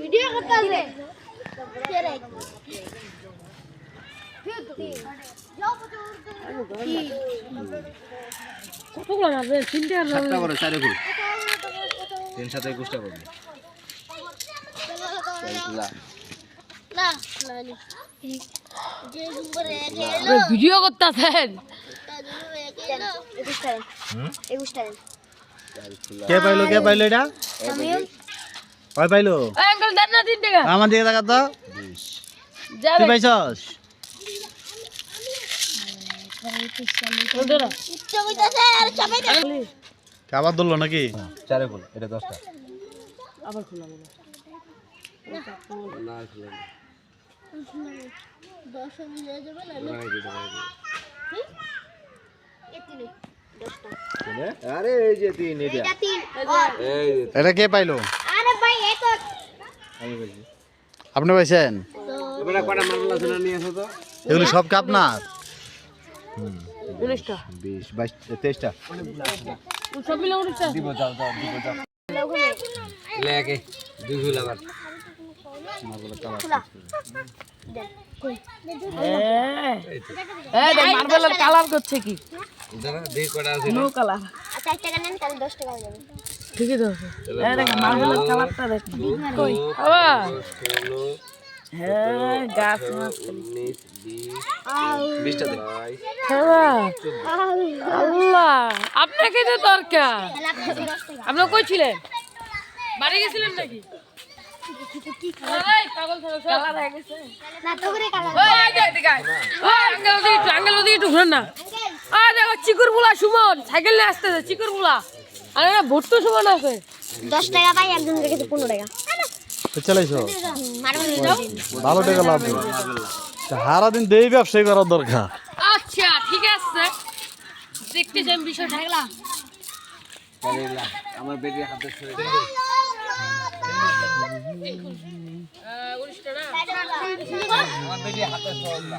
video করতে আছে কতগুলো মারবে তিনটে আর সাতটা করে চারে ফুল 3 7 21টা করবে না যে নম্বরে ভিডিও করতেছেন 21টা কে পাইলো এটা কয় পাইলো আঙ্কেল দেন না 3 টাকা আমার দিকে তাকা তো 20 তুই পাইছস ইচ্ছা কইতাছে আর সবাই আবার ধরলো নাকি চারে ফুল এটা 10টা আবার খুললাম না খুলে 10 মিলে যাবে না আরে এই যে 3 এটা এটা 3 এই এটা কে পাইলো আরে ভাই এত আমি বলছি আপনি পাইছেন এবারে কটা মারলা শোনা নিয়ে আসো তো এগুলি সব কি আপনার 19টা 20 22 23টা সব মিলে 19টা দিব যাও লেকে দুই ফুল আবার মারগুলো কালার মার্বেলের কালার করছে কি দাদা দুই কটা আছে নো কালার আচ্ছা 1 টাকা নেন তাহলে 10 টাকা হয়ে যাবে ঠিকই তো আছে এই দেখ মার্বেলের কালারটা দেখ কই বাবা 16 হ্যাঁ গাছ মাছ 19 20 20টা দে বাবা আল্লাহ আপনাকে তো দরকার আপনি কই ছিলেন বাড়ি গেছিলেন নাকি এই পাগল ছাগল কালার হয়ে গেছে না তো করে কালা ওই দেখ ওই আঙ্কেল ওদিকে একটু ঘুরেন না আরে দেখো চিকুরগুলা সুমন সাইকেল নিয়ে আসতেছে চিকুরগুলা আরে না ভর্তি সুমন আছে 10 টাকা পাই একজনের কাছে 15 টাকা তো চালাইছো মারবেন যাও ভালো টাকা লাভ সারা দিন দেই ব্যবসায়ী করার দরকার আচ্ছা ঠিক আছে দেখতে যাই বিষয় ঢাকলা আমার বেটি হাতে ছড়ে আমার বেটি হাতে ছড়লা